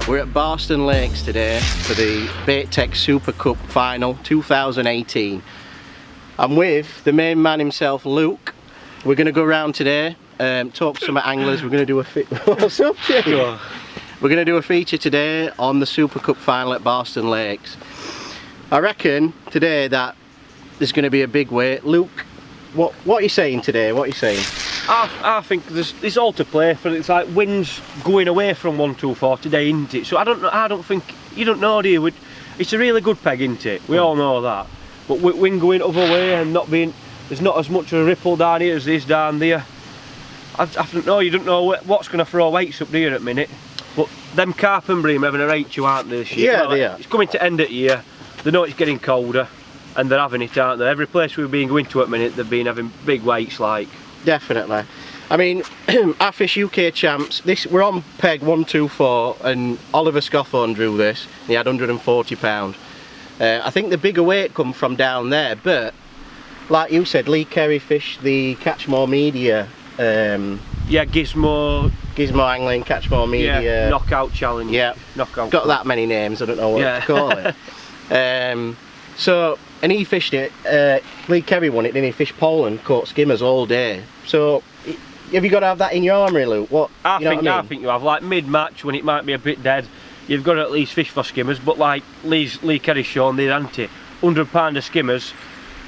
We're at Barston Lakes today for the Times SuperCup final 2018. I'm with the main man himself, Luke. We're going to go around today, talk to some anglers. We're going to do a what's up, Jay? We're going to do a feature today on the SuperCup final at Barston Lakes. I reckon today that there's going to be a big weight. Luke, what are you saying today? What are you saying? I think there's all to play for. It's like wind's going away from 124 today, isn't it? So I don't think you don't know, do you? It's a really good peg, isn't it? We all know that. But with wind going other way and not being, there's not as much of a ripple down here as there is down there. I don't know. You don't know what's going to throw weights up there at the minute. But them carp and bream having a rate you, aren't they? This year? Yeah, they are. It's coming to end of year. They know it's getting colder, and they're having it, aren't they? Every place we've been going to at the minute, they've been having big weights like. Definitely. I mean, I fish UK champs. We're on peg 124, and Oliver Scothorne drew this. He had 140 pounds. I think the bigger weight come from down there, but like you said, Lee Kerry fished the Catchmore Media. Yeah, Gizmo Angling, Catchmore Media. Yeah, knockout challenge. Yeah, knockout. Got that many names. I don't know what to call it. And he fished it. Lee Kerry won it. Then he fished Poland, caught skimmers all day. So have you got to have that in your armoury, Luke? I think you have. Like mid-match when it might be a bit dead, you've got to at least fish for skimmers. But like Lee Kerry's shown, they're £100 of skimmers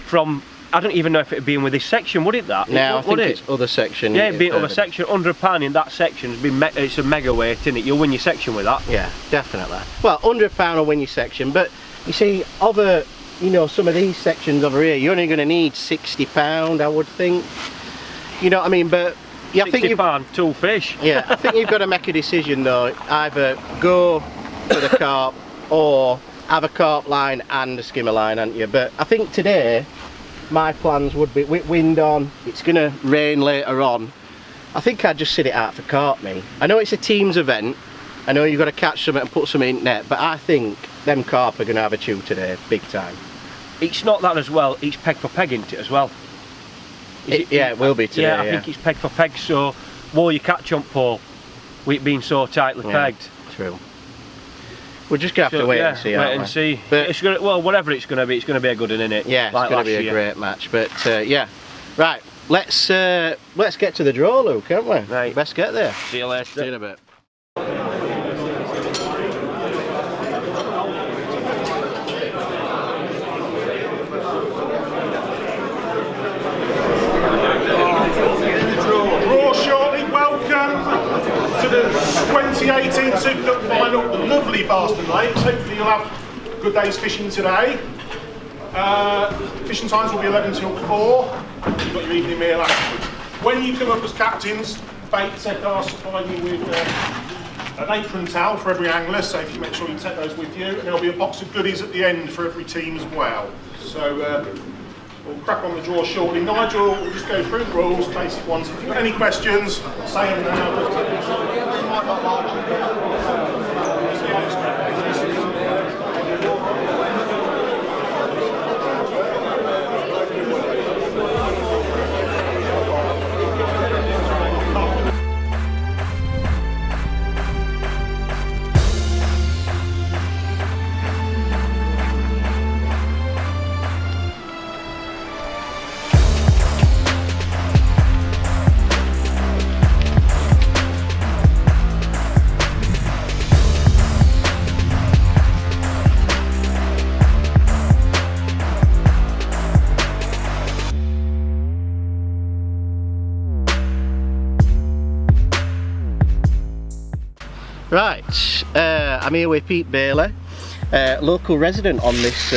from. I don't even know if it'd be in with this section, would it? That? No, I think it's other section. Yeah, it'd be other section. £100 in that section. It's a mega weight, isn't it? You'll win your section with that. Yeah, definitely. Well, £100 will win your section, but you see, some of these sections over here, you're only going to need £60, I would think. You know what I mean? But yeah, I think £60, 2 fish. Yeah, I think you've got to make a decision though. Either go for the carp or have a carp line and a skimmer line, haven't you? But I think today my plans would be with wind on. It's going to rain later on. I think I'd just sit it out for carp, me. I know it's a teams event. I know you've got to catch something and put something in net, but I think them carp are going to have a chew today, big time. It's not that as well, it's peg for peg, isn't it, as well? Yeah, it will be today. Yeah, I think it's peg for peg, so will you catch on pole with it being so tightly pegged? True. We're just going to have to wait and see, aren't we? Wait and see. But it's gonna, well, whatever it's going to be a good one, isn't it? Yeah, like it's going to be a great match. But yeah, right, let's get to the draw, Luke, can't we? Right. Best get there. See you later. See you in a bit. To the 2018 SuperCup final, lovely Barston Lakes. Hopefully you'll have a good day's fishing today. Fishing times will be 11 till 4. You've got your evening meal afterwards. When you come up as captains, Bait Tech are supplying you with an apron towel for every angler, so if you make sure you take those with you, and there'll be a box of goodies at the end for every team as well. So we'll crack on the draw shortly. Nigel will just go through the rules, basic ones. If you've got any questions, say them now. Right, I'm here with Pete Bailey, local resident on this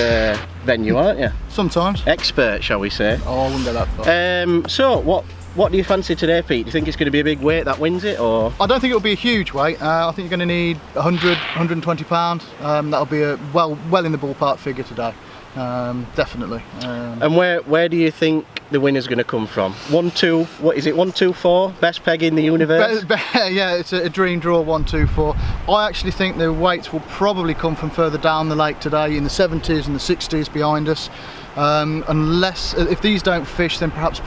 venue, aren't you? Sometimes. Expert, shall we say? Oh, I wouldn't go that far. So, what do you fancy today, Pete? Do you think it's going to be a big weight that wins it, or? I don't think it'll be a huge weight. I think you're going to need 100, 120 pounds. That'll be a well in the ballpark figure today. Definitely. And where do you think the winner's going to come from? 1-2, what is it, 124? Best peg in the universe? Yeah, it's a dream draw, 124. I actually think the weights will probably come from further down the lake today, in the 70s and the 60s behind us. Unless, if these don't fish, then perhaps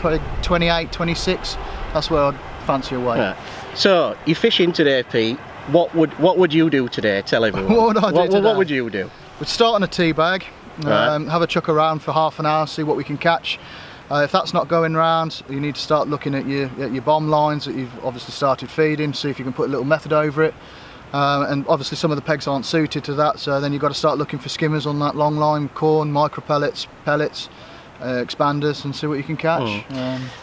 28, 26. That's where I'd fancy a weight. Right. So, you're fishing today, Pete. what would you do today? Tell everyone. What would I do today? What would you do? We'd start on a tea bag, Right. have a chuck around for half an hour, see what we can catch. If that's not going round, you need to start looking at your bomb lines that you've obviously started feeding, see if you can put a little method over it. And obviously some of the pegs aren't suited to that, so then you've got to start looking for skimmers on that long line, corn, micro pellets, expanders, and see what you can catch.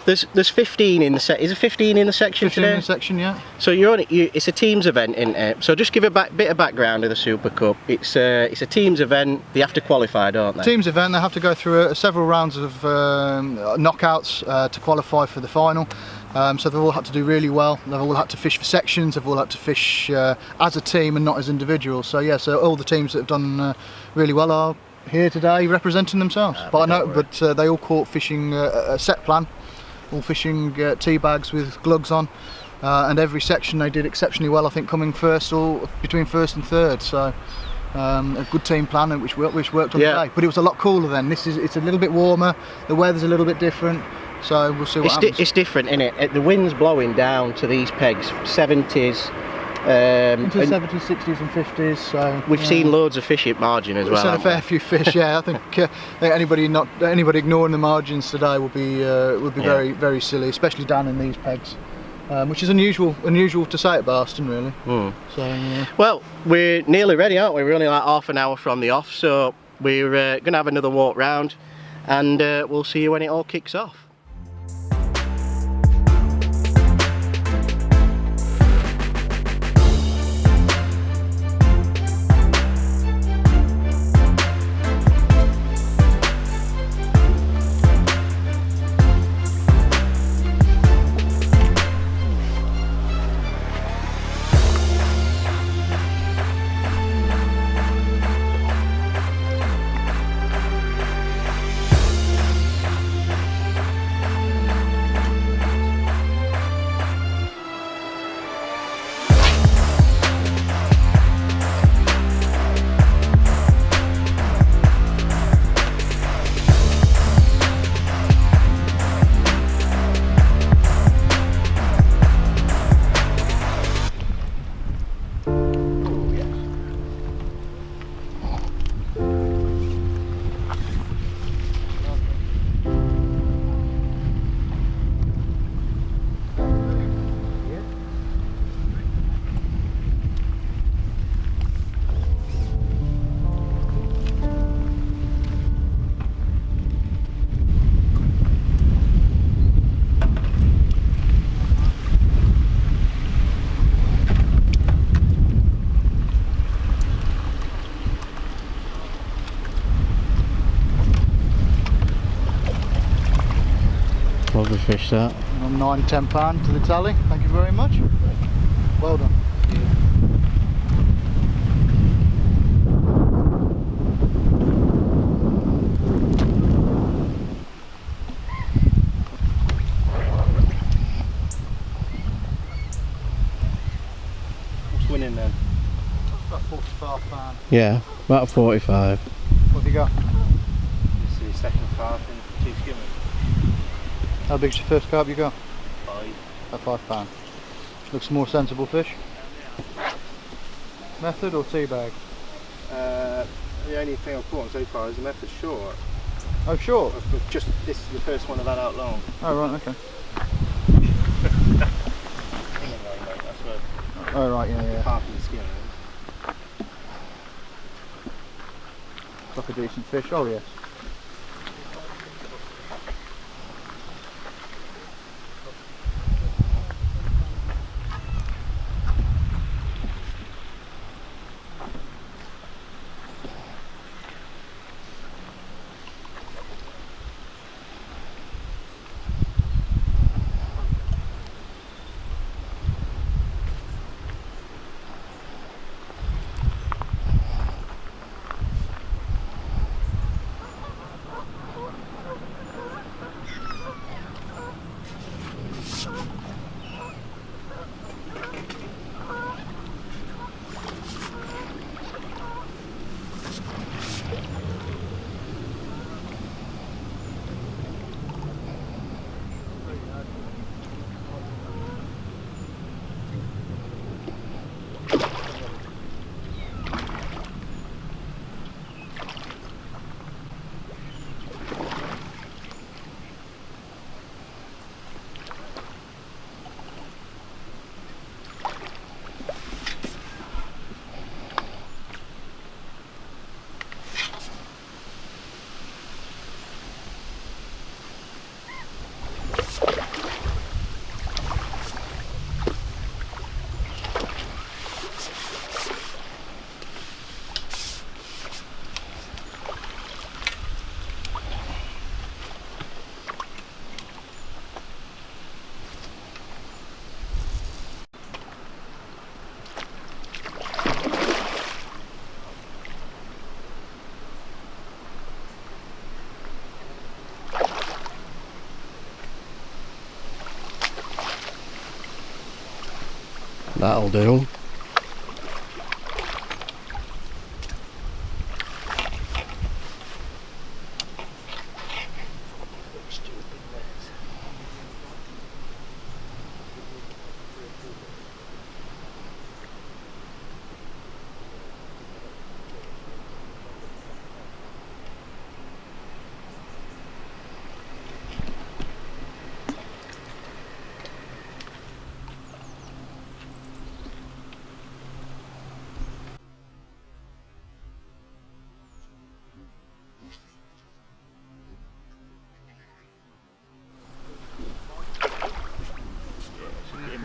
There's 15 in the set. Is it 15 in the section 15 today? in the section, yeah. So it's a teams event, isn't it? So just give a bit of background of the Super Cup. It's a teams event. They have to qualify, don't they? Teams event, they have to go through several rounds of knockouts to qualify for the final. So they've all had to do really well. They've all had to fish for sections. They've all had to fish as a team and not as individuals. So yeah, so all the teams that have done really well are here today representing themselves. But they all caught fishing a set plan, all fishing tea bags with glugs on, and every section they did exceptionally well. I think coming first or between first and third. So a good team plan which worked on the day. But it was a lot cooler then. It's a little bit warmer. The weather's a little bit different. So we'll see what happens. It's different, isn't it? The wind's blowing down to these pegs, 70s. Into the 70s, 60s and 50s. So we've seen loads of fish at margin as well. We've seen a fair few fish, yeah. I think anybody ignoring the margins today would be very, very silly, especially down in these pegs, which is unusual to say at Barston, really. So well, we're nearly ready, aren't we? We're only like half an hour from the off, so we're going to have another walk round, and we'll see you when it all kicks off. Lovely fish that. on £9–10 to the tally. Thank you very much. Well done. What's winning then? About £45. Yeah, about 45. What have you got? This is the second carp in 2 skimmers. How big's your first carp you got? 5. About £5. Looks a more sensible fish. Method or tea bag? The only thing I've caught on so far is the method short. Oh, short? Just this is the first one I've had out long. Oh, right, okay. That's where Oh, right, yeah. half of the skin is. Like a decent fish. Oh, yes. That'll do.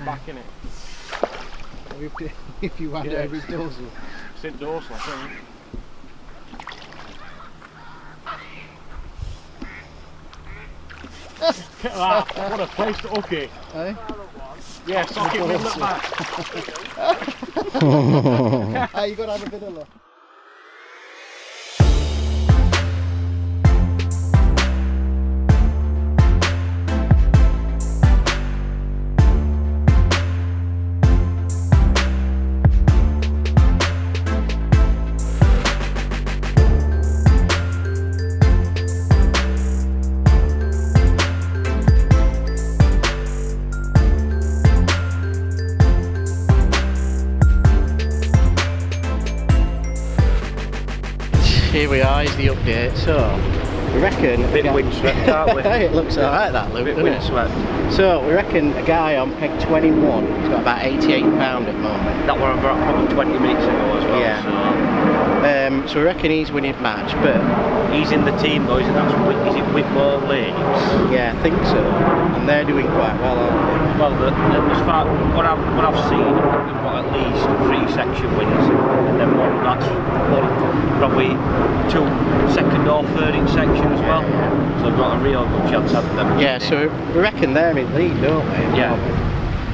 Back in it. If you hand over his dorsal. It's in dorsal, I think. Look at that. What a place to hook it. Eh? Yeah, sock it with the back. Hey, you got to have a bit of luck. Here we are, is the update. So, we reckon... A bit windswept, aren't we? It looks alright, that, Luke, A bit doesn't it? windswept. So, we reckon a guy on peg 21, he's got about 88 pound at the moment. That one I brought probably 20 minutes ago as well. Yeah. So we reckon he's winning match, but... He's in the team though, isn't that? Is it Whitmore Lakes? Yeah, I think so. And they're doing quite well, aren't they? Well, as far what I've seen, I think they've got at least 3 section wins, and then that's probably 2 second or third in section as well. So they've got a real good chance of them. Yeah, so we reckon they're in lead, don't we? Yeah.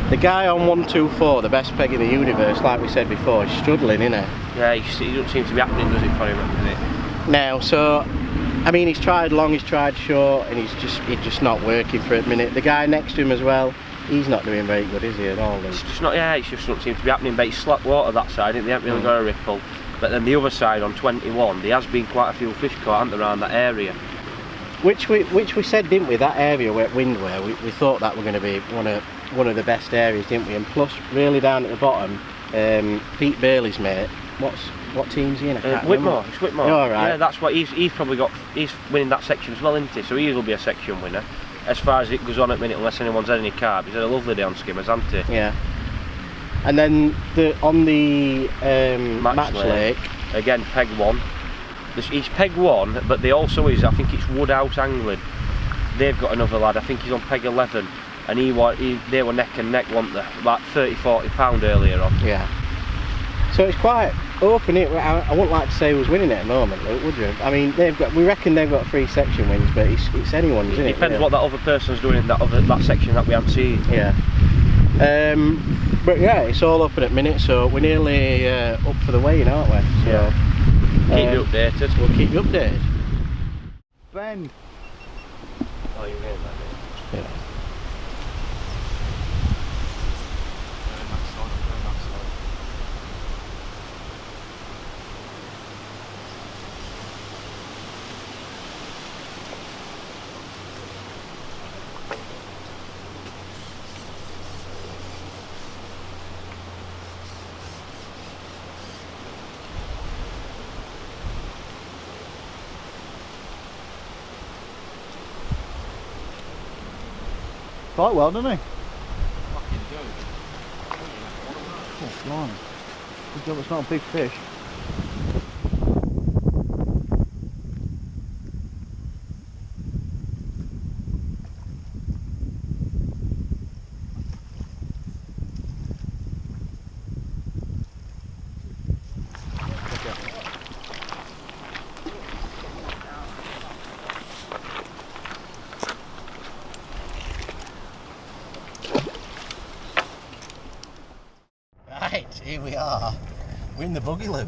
The guy on 124, the best peg in the universe, like we said before, is struggling, isn't he? Yeah, it doesn't seem to be happening, does it, for him, does it? Now, so I mean, he's tried long, he's tried short, and he's just not working for a minute. The guy next to him as well, he's not doing very good, is he, at all? It's just not, yeah, it just doesn't seem to be happening, but it's slack water that side, they haven't really got a ripple. But then the other side on 21, there has been quite a few fish caught, haven't there, around that area. Which we said, didn't we, that area where Windware, we thought that were going to be one of the best areas, didn't we? And plus, really down at the bottom, Pete Bailey's mate, what team's he in? Whitmore, it's Whitmore. Oh, right. Yeah, that's what he's winning that section as well, isn't he? So he will be a section winner. As far as it goes on at the minute, unless anyone's had any carb, he's had a lovely day on skimmers, hasn't he? Yeah. And then on the Match Lake, again, peg 1. He's peg 1, but they also is, I think it's Woodhouse Angling. They've got another lad, I think he's on peg 11, and they were neck and neck, weren't they? About 30-40 pound earlier on. Yeah. So it's quite open. I wouldn't like to say who's winning it at the moment, Luke, would you? I mean, we reckon they've got 3 section wins, but it's anyone's, isn't it? Depends what that other person's doing in that section that we haven't seen. Yeah. But yeah, it's all open at minute, so we're nearly up for the weigh-in, aren't we? So, yeah. Keep you updated. We'll keep you updated. Ben. Oh, you hear that? Yeah. Quite well, doesn't he? Fucking do. Oh, blimey. Good job it's not a big fish. Right, here we are. We're in the buggy, Luke.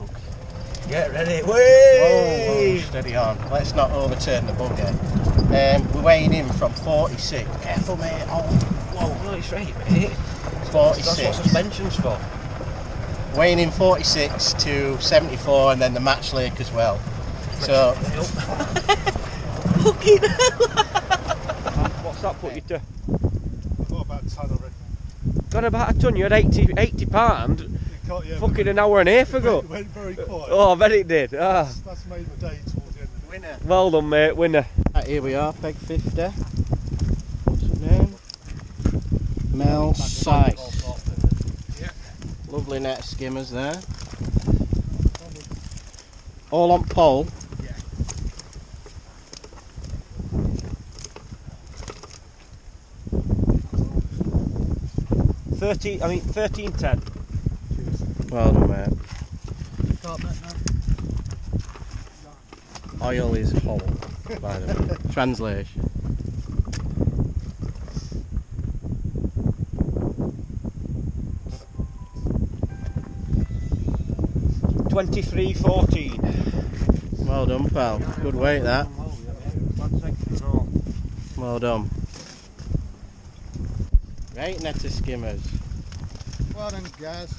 Get ready. Whee! Oh, steady on. Let's not overturn the buggy. We're weighing in from 46. Careful, mate. Oh, whoa. it's right, mate. That's what 46. suspension's for. Weighing in 46 to 74, and then the match lake as well. So, Fucking hell! What's that put you to? What about a ton already? Got about a ton, you had 80 pound. Fucking an hour and a half ago. It went very quiet. Oh, I bet it did. Ah. That's made my day towards the end of the winner. Well done, mate, winner. Right, here we are, peg 50. What's his name? Mel Sykes. Lovely net skimmers there. All on pole. Yeah. I mean 13.10. Well done, mate. Oil is whole, by the way. Translation. $23.14. Well done, pal. Good weight that. Well done. Great net of skimmers. Well done, guys.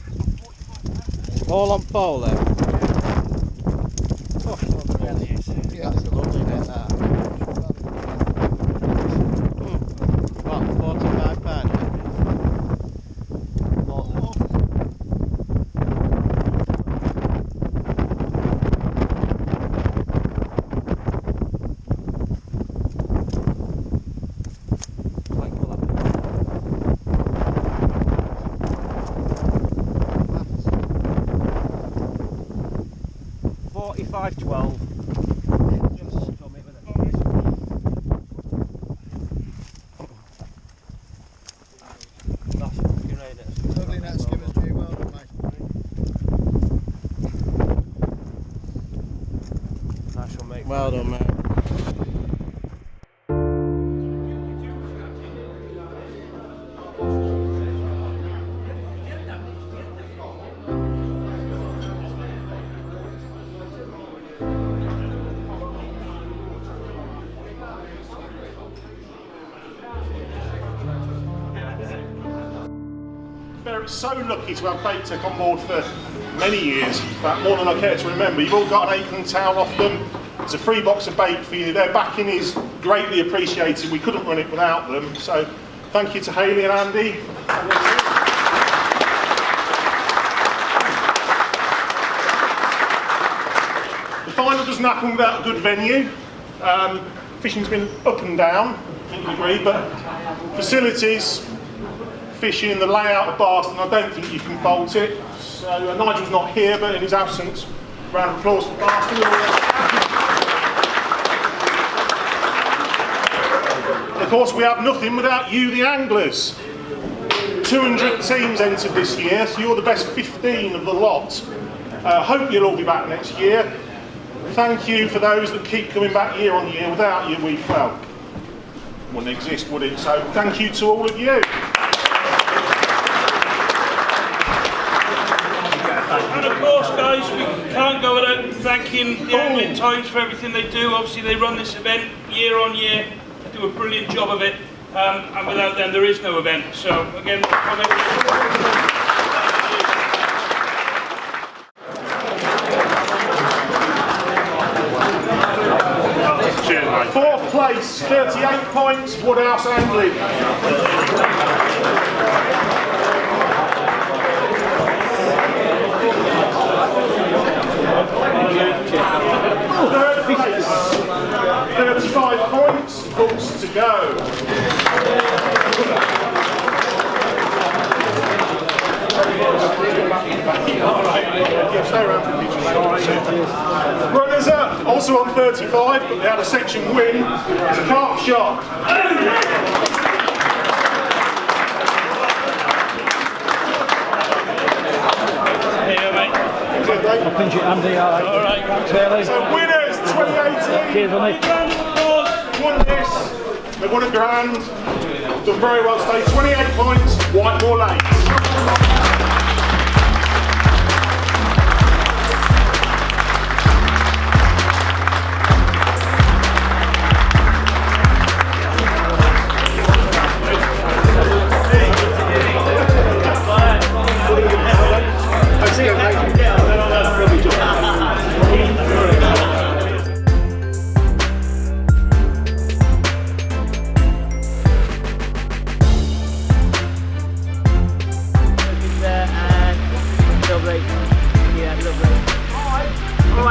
All on pole then. Oh, Yeah. that's a lovely net that. What, £45? $45.12. Lovely net skimmers, G. Well done, mate. Nice one, mate. Well done, mate. We're so lucky to have BagTech on board for many years, in fact more than I care to remember. You've all got an apron towel off them, there's a free box of bait for you, their backing is greatly appreciated, we couldn't run it without them, so thank you to Hayley and Andy. The final doesn't happen without a good venue. Fishing's been up and down, I think you agree, but facilities, fishing, the layout of Barston, I don't think you can fault it. So Nigel's not here, but in his absence, round of applause for Barston. Of course, we have nothing without you, the anglers. 200 teams entered this year, so you're the best 15 of the lot. Hope you'll all be back next year. Thank you for those that keep coming back year on year. Without you, wouldn't exist, would it? So thank you to all of you. And of course, guys, we can't go without thanking the Angling Times for everything they do. Obviously, they run this event year on year, do a brilliant job of it, and without them, there is no event. So, again, Cheers, mate. Fourth place, 38 points, Woodhouse Angling. Third place, 35 points, books to go. Stay around for the picture. Runners up, also on 35, but they had a section win. It's a carp shot. here, mate. I'll pinch it, Andy. All right. So winners 2018. Cheers, mate. Won this. They won a grand. Done very well today. 28 points. Whitemore Lakes.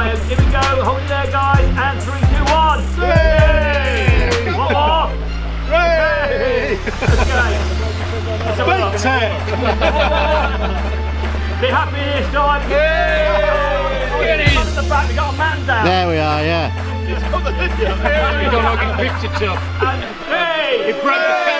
Here we go, hold it there guys, and 3, 2, 1. Yay! One more. Yay! Okay. Be happy this time. Yay! At the back, we got a man down. There we are, yeah. You don't know, get picture tough. And hey!